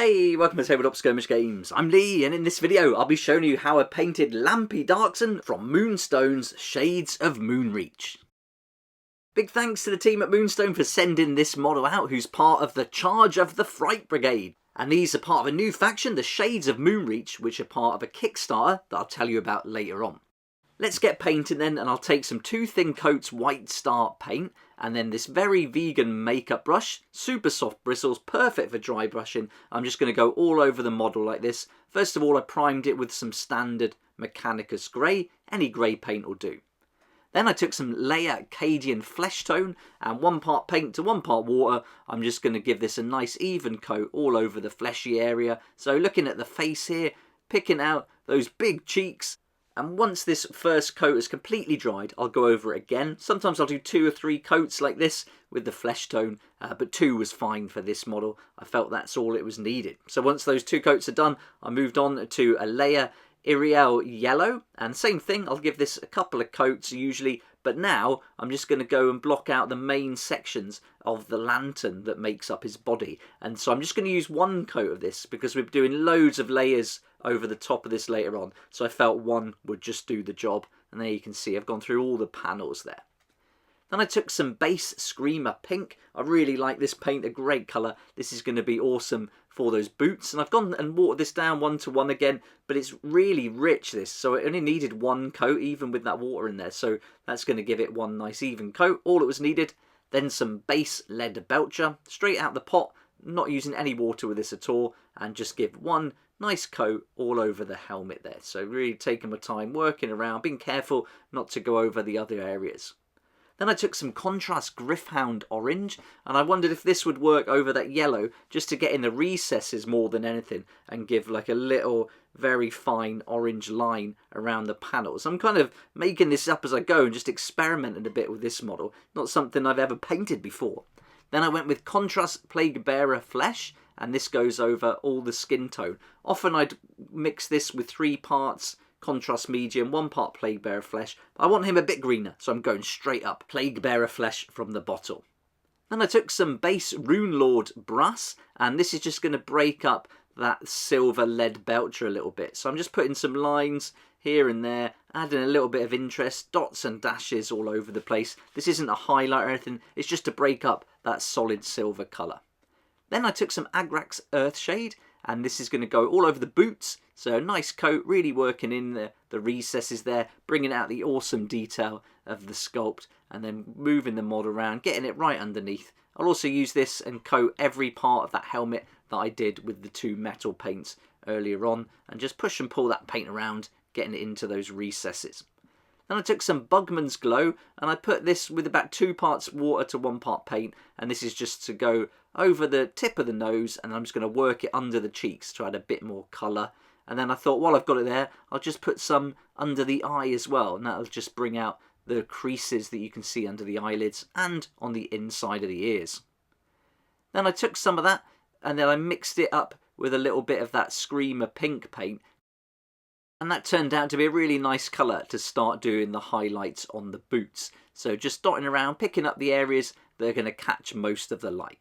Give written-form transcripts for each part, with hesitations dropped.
Hey, welcome to Tabletop Skirmish Games. I'm Lee, and in this video I'll be showing you how I painted Lampy Darkson from Moonstone's Shades of Moonreach. Big thanks to the team at Moonstone for sending this model out, who's part of the Charge of the Fright Brigade. And these are part of a new faction, the Shades of Moonreach, which are part of a Kickstarter that I'll tell you about later on. Let's get painting then, and I'll take some 2 thin coats white start paint, and then this very vegan makeup brush, super soft bristles, perfect for dry brushing. I'm just going to go all over the model like this. First of all, I primed it with some standard Mechanicus grey, any grey paint will do. Then I took some Layer Cadian Flesh Tone, and 1 part paint to 1 part water. I'm just going to give this a nice even coat all over the fleshy area. So looking at the face here, picking out those big cheeks. And once this first coat is completely dried, I'll go over it again. Sometimes I'll do 2 or 3 coats like this with the flesh tone, but 2 was fine for this model. I felt that's all it was needed. So once those 2 coats are done, I moved on to a layer Iriel Yellow, and same thing, I'll give this a couple of coats usually, but now I'm just going to go and block out the main sections of the lantern that makes up his body. And so I'm just going to use 1 coat of this because we're doing loads of layers over the top of this later on, so I felt 1 would just do the job. And there you can see I've gone through all the panels there. Then I took some base Screamer Pink. I really like this paint, a great colour. This is going to be awesome for those boots. And I've gone and watered this down 1 to 1 again, but it's really rich this, so it only needed 1 coat even with that water in there. So that's going to give it 1 nice even coat, all it was needed. Then some base Lead Belcher, straight out the pot, not using any water with this at all, and just give 1 nice coat all over the helmet there. So really taking my time, working around, being careful not to go over the other areas. Then I took some Contrast Gryph-hound Orange, and I wondered if this would work over that yellow, just to get in the recesses more than anything, and give like a little very fine orange line around the panels. I'm kind of making this up as I go and just experimenting a bit with this model. Not something I've ever painted before. Then I went with Contrast Plaguebearer Flesh, and this goes over all the skin tone. Often I'd mix this with 3 parts Contrast Medium, 1 part Plaguebearer Flesh. I want him a bit greener, so I'm going straight up Plaguebearer Flesh from the bottle. Then I took some base Runelord Brass, and this is just going to break up that silver lead belcher a little bit. So I'm just putting some lines here and there, adding a little bit of interest, dots and dashes all over the place. This isn't a highlight or anything, it's just to break up that solid silver colour. Then I took some Agrax Earthshade, and this is going to go all over the boots. So a nice coat, really working in the recesses there, bringing out the awesome detail of the sculpt, and then moving the mod around, getting it right underneath. I'll also use this and coat every part of that helmet that I did with the 2 metal paints earlier on, and just push and pull that paint around, getting it into those recesses. Then I took some Bugman's Glow, and I put this with about 2 parts water to 1 part paint, and this is just to go over the tip of the nose, and I'm just going to work it under the cheeks to add a bit more colour. And then I thought, while I've got it there, I'll just put some under the eye as well, and that'll just bring out the creases that you can see under the eyelids and on the inside of the ears. Then I took some of that, and then I mixed it up with a little bit of that Screamer Pink paint, and that turned out to be a really nice colour to start doing the highlights on the boots. So just dotting around, picking up the areas that are going to catch most of the light.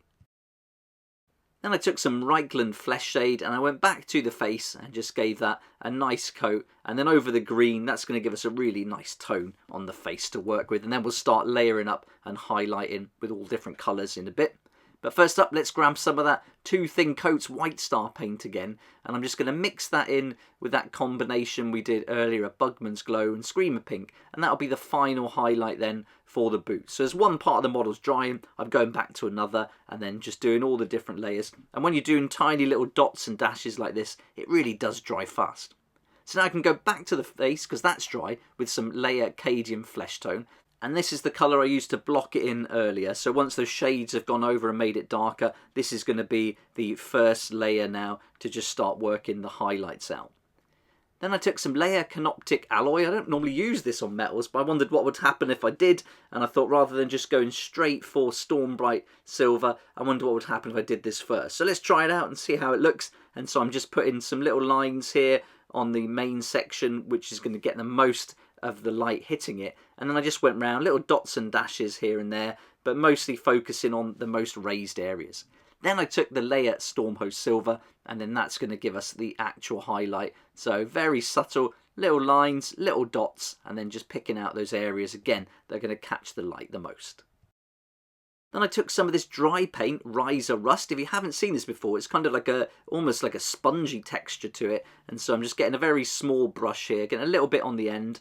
Then I took some Reichland Flesh Shade, and I went back to the face and just gave that a nice coat. And then over the green, that's going to give us a really nice tone on the face to work with. And then we'll start layering up and highlighting with all different colours in a bit. But first up, let's grab some of that 2 thin coats white star paint again, and I'm just going to mix that in with that combination we did earlier of Bugman's Glow and Screamer Pink, and that'll be the final highlight then for the boots. So as 1 part of the model's drying, I'm going back to another and then just doing all the different layers. And when you're doing tiny little dots and dashes like this, it really does dry fast. So now I can go back to the face, because that's dry, with some Layer Cadian Flesh Tone. And this is the colour I used to block it in earlier. So once those shades have gone over and made it darker, this is going to be the first layer now to just start working the highlights out. Then I took some Layer Canoptic Alloy. I don't normally use this on metals, but I wondered what would happen if I did. And I thought, rather than just going straight for Stormbright Silver, I wonder what would happen if I did this first. So let's try it out and see how it looks. And so I'm just putting some little lines here on the main section, which is going to get the most of the light hitting it. And then I just went round, little dots and dashes here and there, but mostly focusing on the most raised areas. Then I took the layer Stormhost Silver, and then that's going to give us the actual highlight. So very subtle little lines, little dots, and then just picking out those areas again that are going to catch the light the most. Then I took some of this dry paint, Riser Rust. If you haven't seen this before, it's kind of like almost like a spongy texture to it. And so I'm just getting a very small brush here, getting a little bit on the end.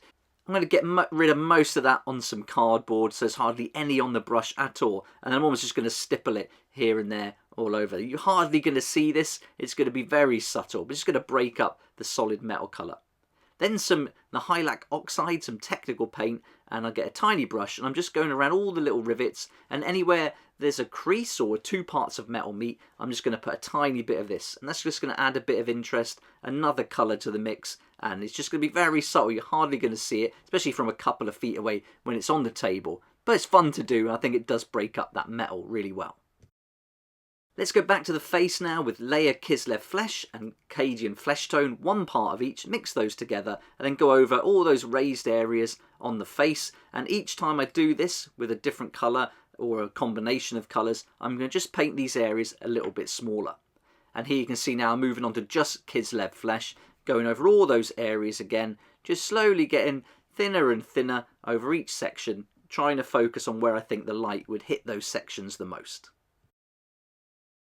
I'm going to get rid of most of that on some cardboard, so there's hardly any on the brush at all. And I'm almost just going to stipple it here and there all over. You're hardly going to see this. It's going to be very subtle, but it's going to break up the solid metal colour. Then the Hylac Oxide, some technical paint, and I get a tiny brush, and I'm just going around all the little rivets, and anywhere there's a crease or two parts of metal meet, I'm just going to put a tiny bit of this, and that's just going to add a bit of interest, another colour to the mix, and it's just going to be very subtle. You're hardly going to see it, especially from a couple of feet away when it's on the table, but it's fun to do, and I think it does break up that metal really well. Let's go back to the face now with layer Kislev Flesh and Cadian Flesh Tone, one part of each, mix those together, and then go over all those raised areas on the face. And each time I do this with a different colour or a combination of colours, I'm going to just paint these areas a little bit smaller. And here you can see now I'm moving on to just Kislev Flesh, going over all those areas again, just slowly getting thinner and thinner over each section, trying to focus on where I think the light would hit those sections the most.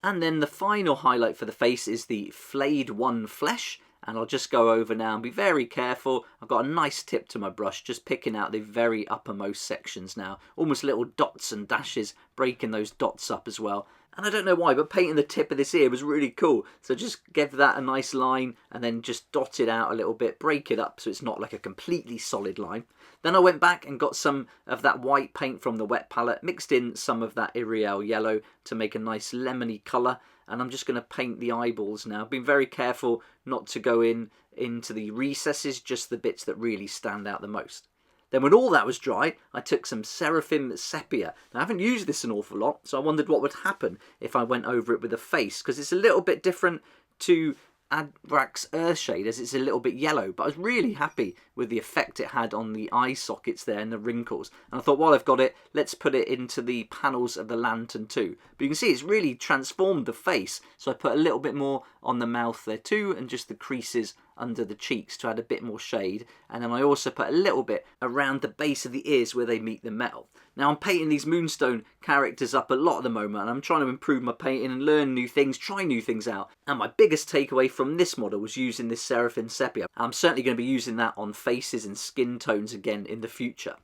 And then the final highlight for the face is the Flayed One Flesh, and I'll just go over now and be very careful. I've got a nice tip to my brush, just picking out the very uppermost sections now, almost little dots and dashes, breaking those dots up as well. And I don't know why, but painting the tip of this ear was really cool. So just give that a nice line and then just dot it out a little bit, break it up so it's not like a completely solid line. Then I went back and got some of that white paint from the wet palette, mixed in some of that Iriel yellow to make a nice lemony colour. And I'm just going to paint the eyeballs now. Being very careful not to go into the recesses, just the bits that really stand out the most. Then when all that was dry, I took some Seraphim Sepia. Now, I haven't used this an awful lot, so I wondered what would happen if I went over it with a face, because it's a little bit different to Adrax Earthshade, as it's a little bit yellow, but I was really happy with the effect it had on the eye sockets there and the wrinkles. And I thought, while I've got it, let's put it into the panels of the lantern too. But you can see it's really transformed the face, so I put a little bit more on the mouth there too, and just the creases under the cheeks to add a bit more shade. And then I also put a little bit around the base of the ears where they meet the metal. Now I'm painting these Moonstone characters up a lot at the moment, and I'm trying to improve my painting and learn new things, try new things out. And my biggest takeaway from this model was using this Seraphim Sepia. I'm certainly going to be using that on faces and skin tones again in the future.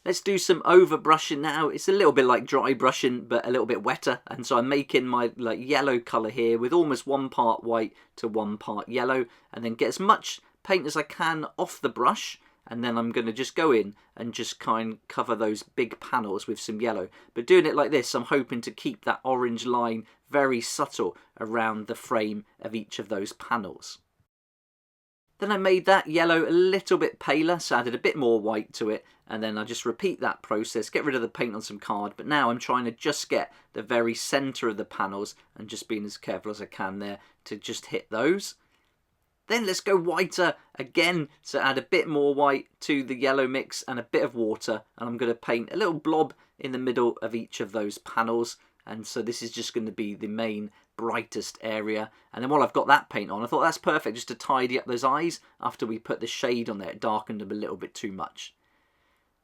Let's do some over brushing now. It's a little bit like dry brushing, but a little bit wetter. And so I'm making my yellow colour here with almost 1 part white to 1 part yellow, and then get as much paint as I can off the brush. And then I'm going to just go in and just kind of cover those big panels with some yellow. But doing it like this, I'm hoping to keep that orange line very subtle around the frame of each of those panels. Then I made that yellow a little bit paler, so I added a bit more white to it, and then I just repeat that process, get rid of the paint on some card, but now I'm trying to just get the very centre of the panels and just being as careful as I can there to just hit those. Then let's go whiter again, so add a bit more white to the yellow mix and a bit of water, and I'm going to paint a little blob in the middle of each of those panels. And so this is just going to be the main brightest area. And then while I've got that paint on, I thought that's perfect just to tidy up those eyes after we put the shade on there. It darkened them a little bit too much.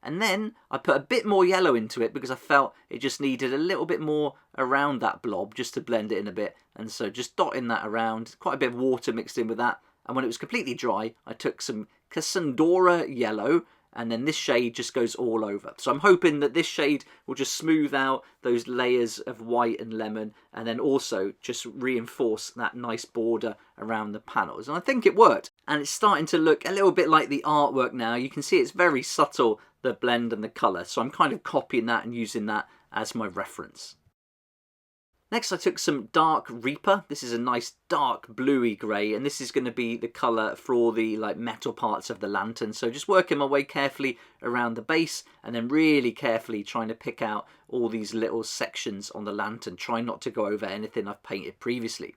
And then I put a bit more yellow into it because I felt it just needed a little bit more around that blob just to blend it in a bit. And so just dotting that around, quite a bit of water mixed in with that. And when it was completely dry, I took some Cassandra yellow, and then this shade just goes all over. So I'm hoping that this shade will just smooth out those layers of white and lemon, and then also just reinforce that nice border around the panels. And I think it worked. And it's starting to look a little bit like the artwork now. You can see it's very subtle, the blend and the colour. So I'm kind of copying that and using that as my reference. Next I took some Dark Reaper. This is a nice dark bluey grey, and this is going to be the colour for all the metal parts of the lantern. So just working my way carefully around the base, and then really carefully trying to pick out all these little sections on the lantern, trying not to go over anything I've painted previously.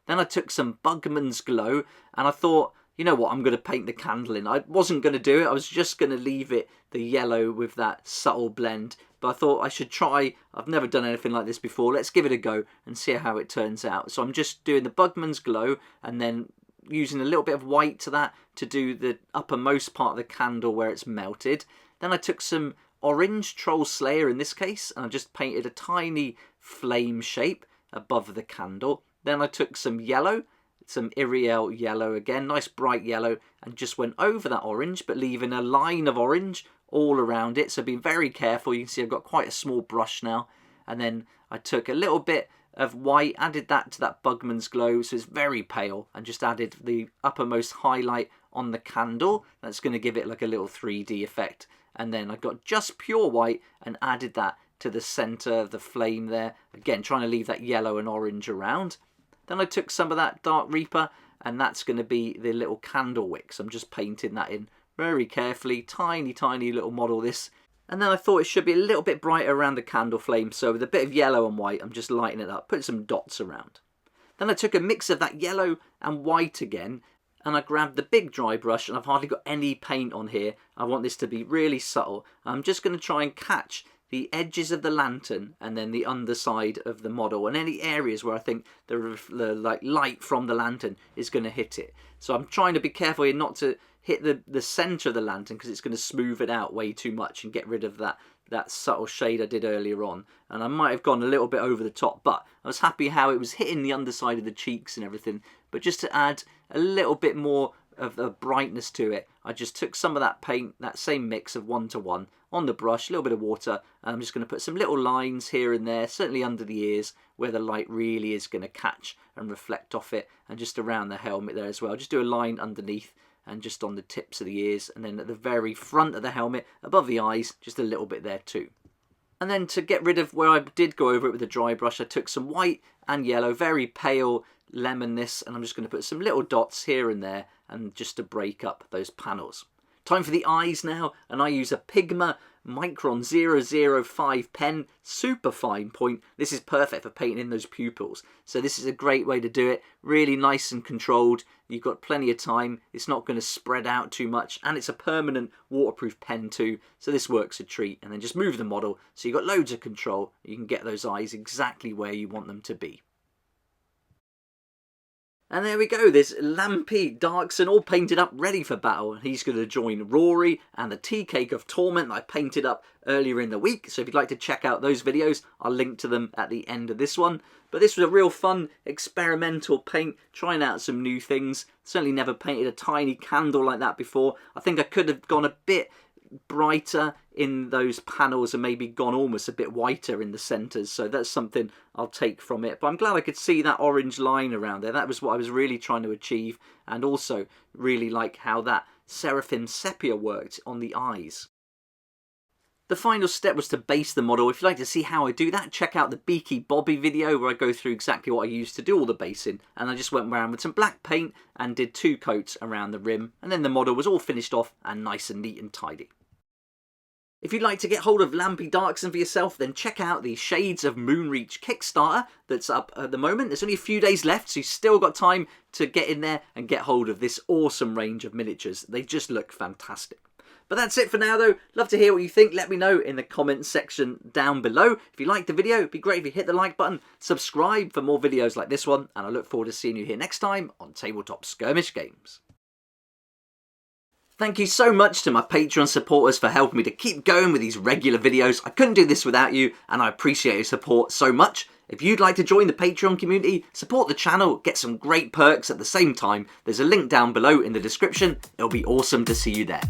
Then I took some Bugman's Glow, and I thought you know what, I'm going to paint the candle in. I wasn't going to do it. I was just going to leave it the yellow with that subtle blend. But I thought I should try. I've never done anything like this before. Let's give it a go and see how it turns out. So I'm just doing the Bugman's Glow and then using a little bit of white to that to do the uppermost part of the candle where it's melted. Then I took some orange Troll Slayer in this case, and I just painted a tiny flame shape above the candle. Then I took some yellow, some Iriel yellow again, nice bright yellow, and just went over that orange, but leaving a line of orange all around it. So be very careful. You can see I've got quite a small brush now. And then I took a little bit of white, added that to that Bugman's Glow, so it's very pale, and just added the uppermost highlight on the candle. That's going to give it like a little 3D effect. And then I got just pure white and added that to the center of the flame there, again trying to leave that yellow and orange around. Then I took some of that Dark Reaper, and that's going to be the little candle wick, so I'm just painting that in very carefully, tiny little model this. And then I thought it should be a little bit brighter around the candle flame, so with a bit of yellow and white I'm just lighting it up, put some dots around. Then I took a mix of that yellow and white again, and I grabbed the big dry brush, and I've hardly got any paint on here. I want this to be really subtle. I'm just going to try and catch the edges of the lantern and then the underside of the model, and any areas where I think the like light from the lantern is going to hit it. So I'm trying to be careful here not to hit the center of the lantern, because it's going to smooth it out way too much and get rid of that subtle shade I did earlier on. And I might have gone a little bit over the top, but I was happy how it was hitting the underside of the cheeks and everything. But just to add a little bit more of a brightness to it, I just took some of that paint, that same mix of 1:1 on the brush, a little bit of water, and I'm just going to put some little lines here and there, certainly under the ears where the light really is going to catch and reflect off it, and just around the helmet there as well. Just do a line underneath and just on the tips of the ears, and then at the very front of the helmet above the eyes, just a little bit there too. And then to get rid of where I did go over it with a dry brush, I took some white and yellow, very pale lemon this, and I'm just going to put some little dots here and there, and just to break up those panels. Time for the eyes now, and I use a Pigma Micron 005 pen, super fine point. This is perfect for painting in those pupils. So this is a great way to do it, really nice and controlled. You've got plenty of time, it's not going to spread out too much, and it's a permanent waterproof pen too, so this works a treat. And then just move the model, so you've got loads of control. You can get those eyes exactly where you want them to be. And there we go, there's Lampy Darkson all painted up, ready for battle. He's going to join Rory and the Tea Cake of Torment that I painted up earlier in the week. So if you'd like to check out those videos, I'll link to them at the end of this one. But this was a real fun experimental paint, trying out some new things. Certainly never painted a tiny candle like that before. I think I could have gone a bit brighter in those panels and maybe gone almost a bit whiter in the centres, so that's something I'll take from it. But I'm glad I could see that orange line around there. That was what I was really trying to achieve, and also really like how that Seraphim Sepia worked on the eyes. The final step was to base the model. If you'd like to see how I do that, check out the Beaky Bobby video where I go through exactly what I used to do all the basing. And I just went around with some black paint and did 2 coats around the rim, and then the model was all finished off and nice and neat and tidy. If you'd like to get hold of Lampy Darkson for yourself, then check out the Shades of Moonreach Kickstarter that's up at the moment. There's only a few days left, so you've still got time to get in there and get hold of this awesome range of miniatures. They just look fantastic. But that's it for now though. Love to hear what you think. Let me know in the comments section down below. If you liked the video, it'd be great if you hit the like button, subscribe for more videos like this one, and I look forward to seeing you here next time on Tabletop Skirmish Games. Thank you so much to my Patreon supporters for helping me to keep going with these regular videos. I couldn't do this without you, and I appreciate your support so much. If you'd like to join the Patreon community, support the channel, get some great perks at the same time, there's a link down below in the description. It'll be awesome to see you there.